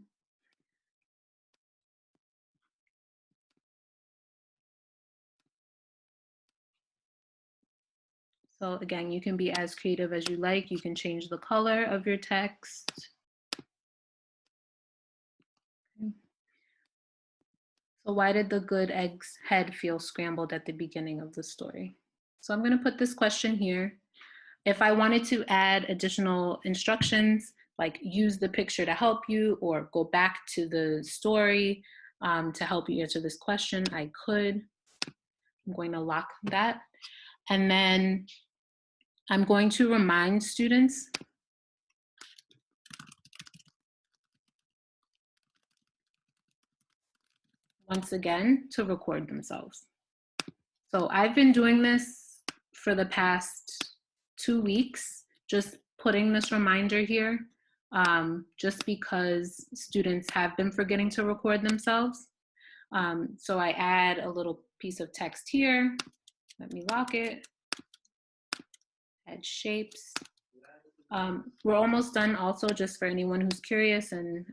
S1: So again, you can be as creative as you like. You can change the color of your text. Okay. So why did the good egg's head feel scrambled at the beginning of the story? So I'm going to put this question here. If I wanted to add additional instructions, like use the picture to help you, or go back to the story to help you answer this question, I could. I'm going to lock that. And then I'm going to remind students once again to record themselves. So I've been doing this for the past 2 weeks, just putting this reminder here, just because students have been forgetting to record themselves. So I add a little piece of text here. Let me lock it. Add shapes. We're almost done also, just for anyone who's curious, and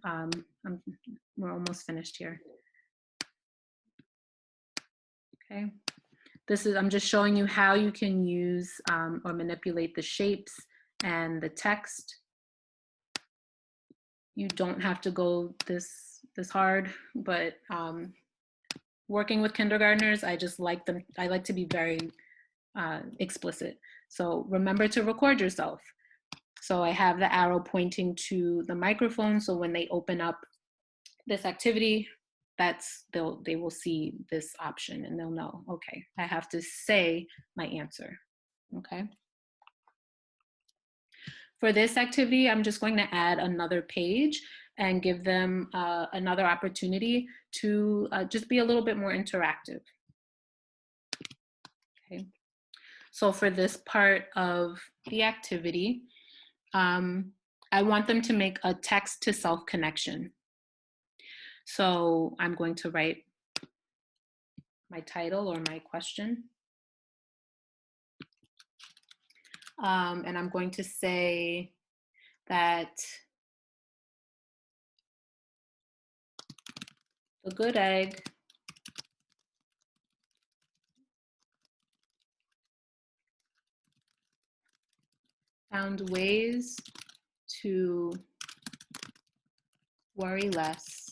S1: we're almost finished here. Okay. I'm just showing you how you can use or manipulate the shapes and the text. You don't have to go this hard, but working with kindergartners, I like to be very explicit. So remember to record yourself. So I have the arrow pointing to the microphone, so when they open up this activity, they will see this option and they'll know, okay, I have to say my answer. Okay. For this activity, I'm just going to add another page and give them another opportunity to just be a little bit more interactive. Okay. So for this part of the activity, I want them to make a text to self connection. So I'm going to write my title or my question. And I'm going to say that the good egg found ways to worry less.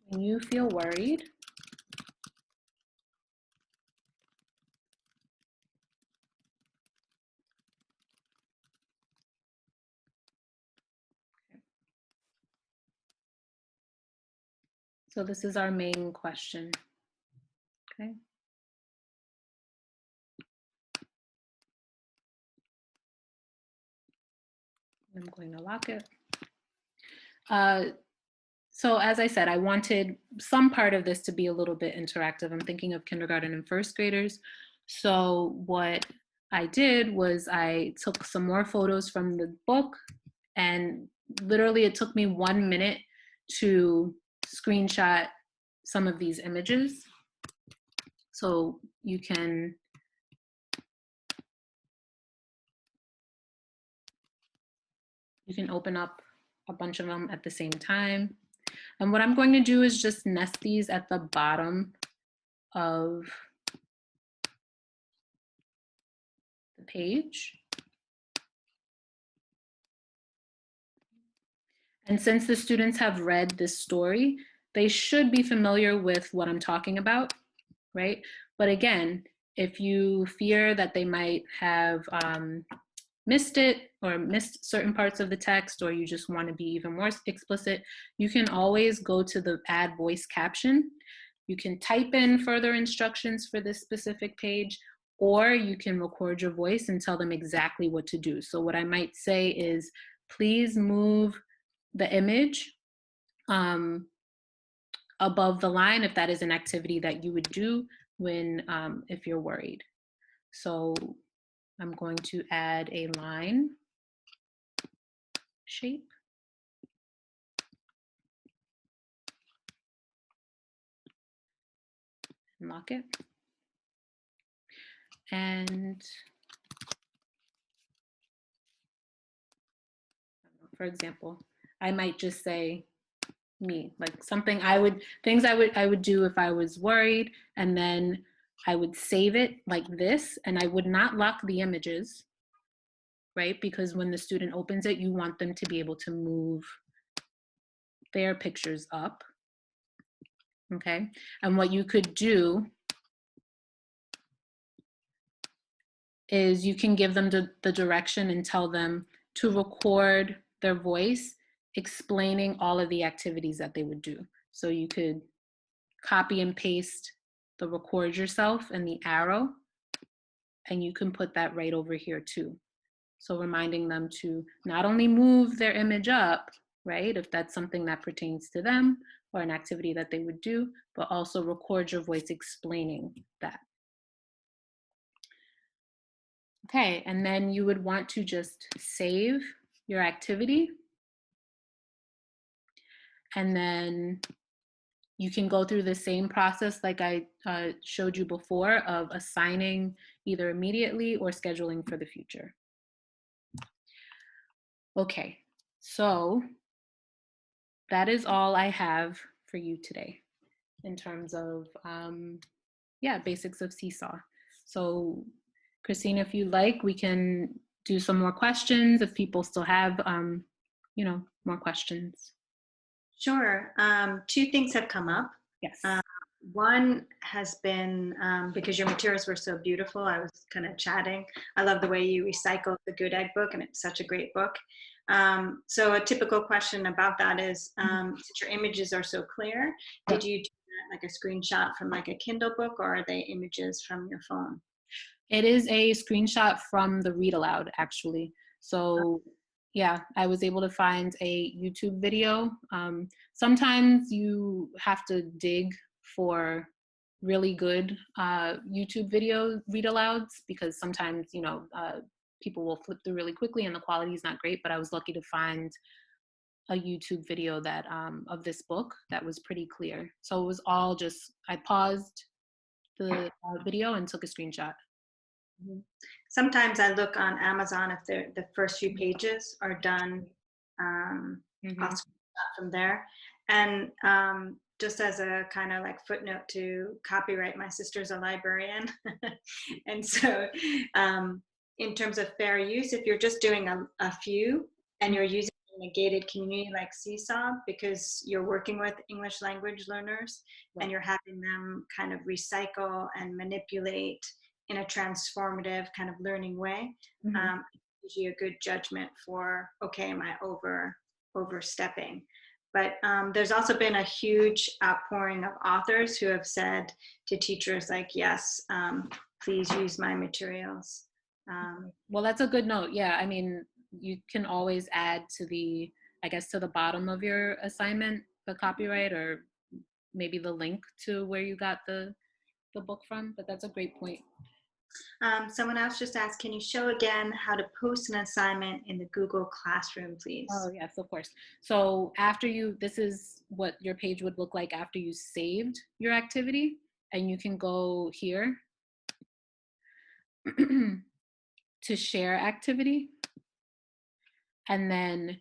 S1: When you feel worried, so this is our main question. Okay. I'm going to lock it. So as I said, I wanted some part of this to be a little bit interactive. I'm thinking of kindergarten and first graders. So what I did was I took some more photos from the book, and literally it took me 1 minute to screenshot some of these images. So you can open up a bunch of them at the same time. And what I'm going to do is just nest these at the bottom of the page. And since the students have read this story, they should be familiar with what I'm talking about, right? But again, if you fear that they might have missed it or missed certain parts of the text, or you just want to be even more explicit, you can always go to the add voice caption. You can type in further instructions for this specific page, or you can record your voice and tell them exactly what to do. So what I might say is, please move the image above the line if that is an activity that you would do when if you're worried. So I'm going to add a line shape. Lock it. And for example, I might just say me, like something things I would do if I was worried, and then I would save it like this, and I would not lock the images, right? Because when the student opens it, you want them to be able to move their pictures up, okay? And what you could do is you can give them the direction and tell them to record their voice explaining all of the activities that they would do. So you could copy and paste the record yourself and the arrow, and you can put that right over here too. So reminding them to not only move their image up, right? If that's something that pertains to them or an activity that they would do, but also record your voice explaining that. Okay, and then you would want to just save your activity. And then you can go through the same process like I showed you before of assigning either immediately or scheduling for the future. Okay, so that is all I have for you today in terms of, yeah, basics of Seesaw. So Christina, if you like, we can do some more questions if people still have, you know, more questions.
S2: Sure. Two things have come up.
S1: Yes.
S2: One has been, because your materials were so beautiful, I was kind of chatting. I love the way you recycled the Good Egg book, and it's such a great book. So a typical question about that is, since your images are so clear, did you do that like a screenshot from like a Kindle book, or are they images from your phone?
S1: It is a screenshot from the read aloud, actually. So yeah, I was able to find a YouTube video. Sometimes you have to dig for really good YouTube video read alouds, because sometimes, you know, people will flip through really quickly and the quality is not great, but I was lucky to find a YouTube video that of this book that was pretty clear. So it was all just, I paused the video and took a screenshot.
S2: Sometimes I look on Amazon if the first few pages are done,
S1: Mm-hmm.
S2: I'll screenshot from there. And just as a kind of like footnote to copyright, my sister's a librarian. And so in terms of fair use, if you're just doing a few and you're using a gated community like Seesaw, because you're working with English language learners,
S1: Right.
S2: and you're having them kind of recycle and manipulate in a transformative kind of learning way, it gives you a good judgment for, okay, am I overstepping? But there's also been a huge outpouring of authors who have said to teachers like, yes, please use my materials.
S1: Well, that's a good note. Yeah, I mean, you can always add to the, I guess, to the bottom of your assignment, the copyright, or maybe the link to where you got the book from, but that's a great point.
S2: Someone else just asked, can you show again how to post an assignment in the Google Classroom, please?
S1: Oh, yes, of course. So after you, this is what your page would look like after you saved your activity, and you can go here to share activity, and then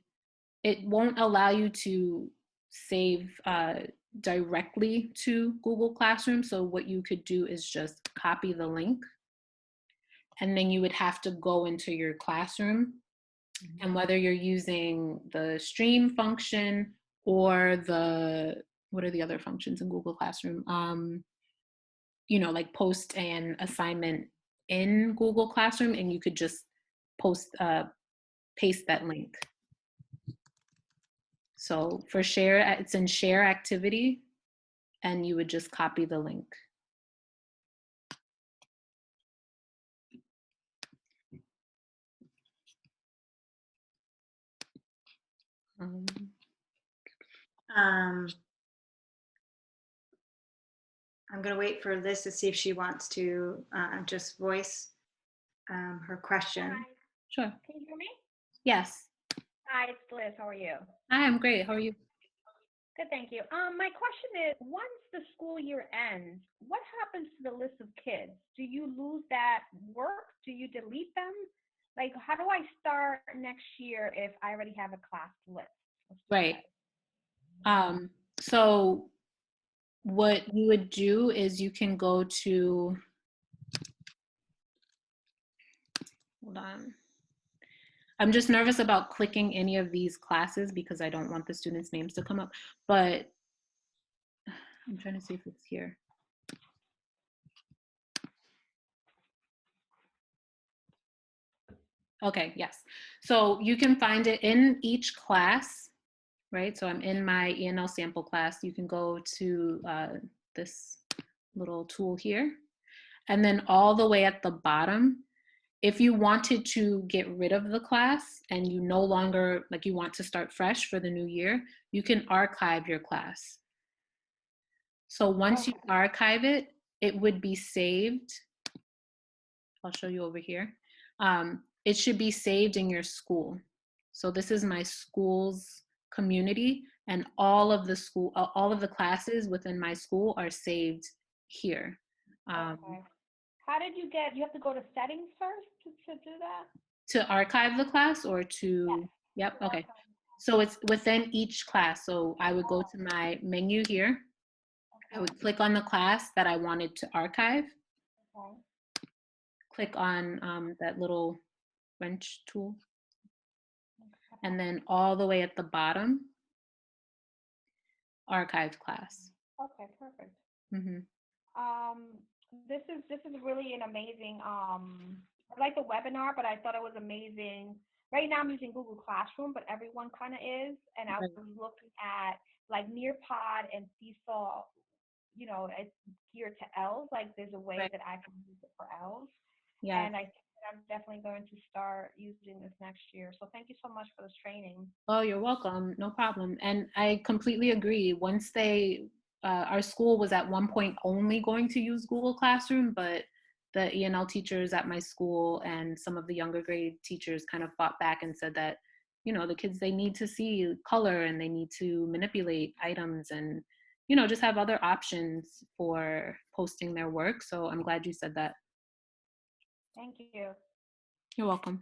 S1: it won't allow you to save directly to Google Classroom. So what you could do is just copy the link, and then you would have to go into your classroom. And whether you're using the stream function or what are the other functions in Google Classroom? You know, like post an assignment in Google Classroom, and you could just paste that link. So for share, it's in share activity, and you would just copy the link.
S2: I'm going to wait for Liz to see if she wants to just voice her question.
S4: Hi.
S1: Sure.
S4: Can you hear me?
S1: Yes.
S4: Hi, it's Liz. How are you?
S1: Hi, I'm great. How are you?
S4: Good, thank you. My question is, once the school year ends, what happens to the list of kids? Do you lose that work? Do you delete them? Like, how do I start next year if I already have a class list?
S1: Right. So what you would do is you can go to, hold on. I'm just nervous about clicking any of these classes because I don't want the students' names to come up, but I'm trying to see if it's here. Okay, yes. So you can find it in each class, right? So I'm in my ENL sample class. You can go to this little tool here. And then all the way at the bottom, if you wanted to get rid of the class and you no longer, like you want to start fresh for the new year, you can archive your class. So once you
S4: Okay.
S1: archive it, it would be saved. I'll show you over here. It should be saved in your school. So this is my school's community, and all of the classes within my school are saved here.
S4: Okay. How did you get, you have to go to settings first to do that?
S1: To archive the class or
S4: Yes.
S1: to, yep,
S4: To
S1: okay.
S4: archive.
S1: So it's within each class. So I would go to my menu here. I
S4: Okay.
S1: would click on the class that I wanted to archive,
S4: Okay.
S1: click on that little wrench tool,
S4: Okay.
S1: and then all the way at the bottom, archived class.
S4: Okay, perfect.
S1: Hmm.
S4: Um, this is really an amazing. I like the webinar, but I thought it was amazing. Right now, I'm using Google Classroom, but everyone kind of is. And I
S1: Right.
S4: was looking at like Nearpod and Seesaw. You know, it's geared to L's. Like there's a way
S1: Right.
S4: that I can use it for L's.
S1: Yeah.
S4: And I think that I'm definitely going to start using this next year. So thank you so much for this training.
S1: Oh, you're welcome. No problem. And I completely agree. Once our school was at one point only going to use Google Classroom, but the ENL teachers at my school and some of the younger grade teachers kind of fought back and said that, the kids, they need to see color and they need to manipulate items and, just have other options for posting their work. So I'm glad you said that.
S4: Thank you.
S1: You're welcome.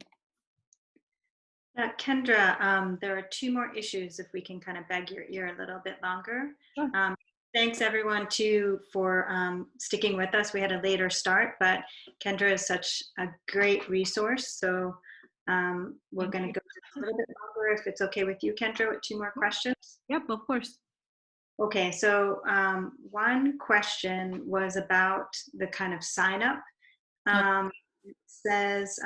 S2: Kendra, there are two more issues if we can kind of beg your ear a little bit longer.
S1: Sure.
S2: Thanks everyone too for sticking with us. We had a later start, but Kendra is such a great resource. So we're going to go a little bit longer if it's okay with you, Kendra, with two more questions.
S1: Yep, of course.
S2: Okay, so one question was about the kind of sign up. It says,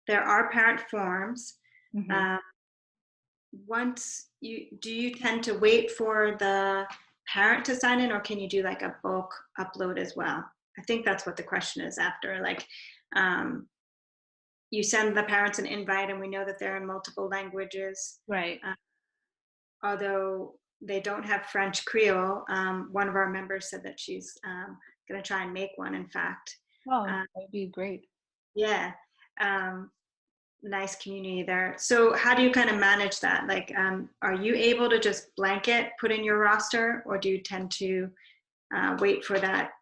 S2: there are parent forms.
S1: Mhm.
S2: Do you tend to wait for the parent to sign in, or can you do like a bulk upload as well? I think that's what the question is after. Like, you send the parents an invite, and we know that they're in multiple languages.
S1: Right.
S2: Although they don't have French Creole, one of our members said that she's going to try and make one. In fact,
S1: Oh, that'd be great.
S2: yeah. Nice community there. So how do you kind of manage that? Like, are you able to just blanket put in your roster, or do you tend to wait for that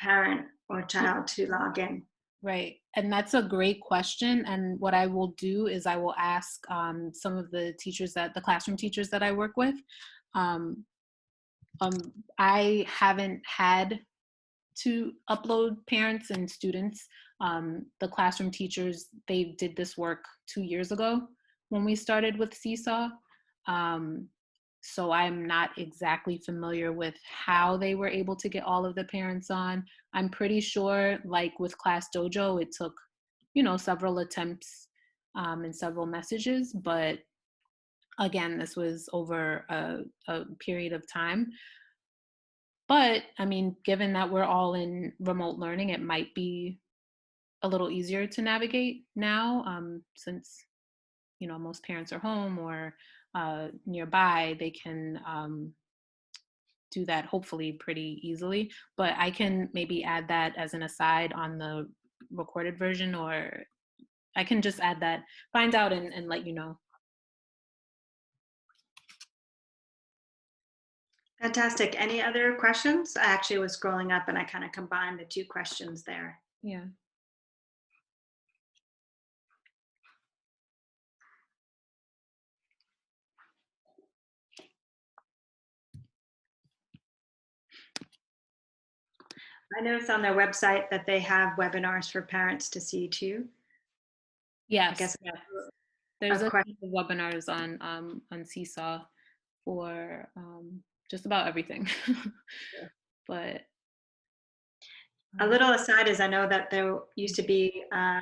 S2: parent or child to log in?
S1: Right. And that's a great question. And what I will do is I will ask some of the classroom teachers that I work with. Um, I haven't had to upload parents and students. The classroom teachers, they did this work 2 years ago when we started with Seesaw. So I'm not exactly familiar with how they were able to get all of the parents on. I'm pretty sure, like with Class Dojo, it took, several attempts and several messages. But again, this was over a period of time. But I mean, given that we're all in remote learning, it might be a little easier to navigate now, since most parents are home or nearby. They can do that hopefully pretty easily. But I can maybe add that as an aside on the recorded version, or I can just add that, find out and let you know.
S2: Fantastic. Any other questions? I actually was scrolling up and I kind of combined the two questions there.
S1: Yeah.
S2: I noticed on their website that they have webinars for parents to see too.
S1: Yes.
S2: I guess
S1: Yes. There's
S2: a
S1: a
S2: question.
S1: few webinars on Seesaw for just about everything. But
S2: A little aside is I know that there used to be a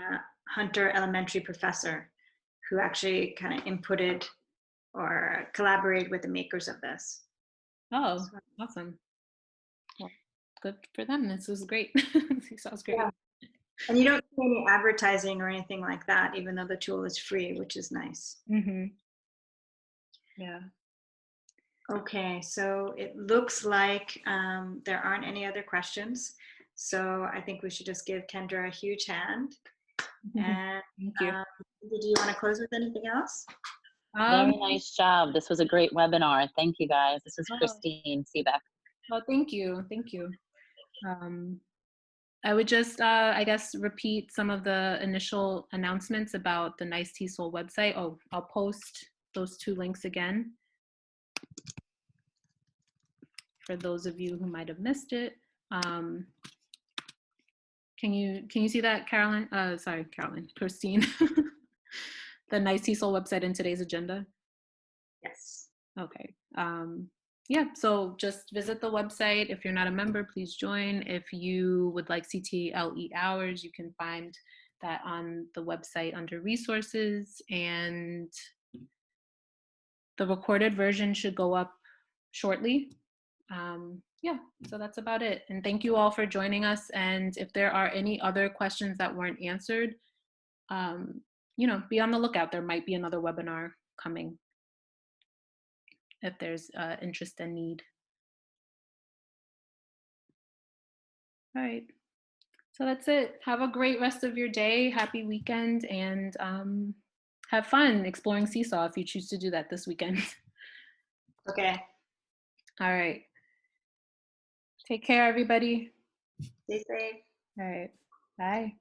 S2: Hunter Elementary professor who actually kind of inputted or collaborated with the makers of this.
S1: oh, awesome. Well, good for them. This was great. Seesaw's great.
S2: Yeah. And you don't see any advertising or anything like that, even though the tool is free, which is nice.
S1: Yeah.
S2: Okay, so it looks like there aren't any other questions. So I think we should just give Kendra a huge hand. And
S1: Thank you.
S2: do you want to close with anything else?
S5: Very nice job. This was a great webinar. Thank you, guys. This is Christine Seebeck.
S1: Well, thank you. Thank you. I would just, I guess, repeat some of the initial announcements about the Nice TESOL website. Oh, I'll post those 2 links again for those of you who might have missed it. Can you see that, Carolyn? Sorry, Carolyn, Christine. The Nice TESOL website in today's agenda?
S2: Yes.
S1: Okay. Yeah, so just visit the website. If you're not a member, please join. If you would like CTLE hours, you can find that on the website under resources, and the recorded version should go up shortly. Yeah, so that's about it. And thank you all for joining us. And if there are any other questions that weren't answered, you know, be on the lookout. There might be another webinar coming if there's interest and need. All right, so that's it. Have a great rest of your day. Happy weekend, and have fun exploring Seesaw if you choose to do that this weekend.
S2: Okay.
S1: All right. Take care, everybody.
S2: Stay safe.
S1: All right. Bye.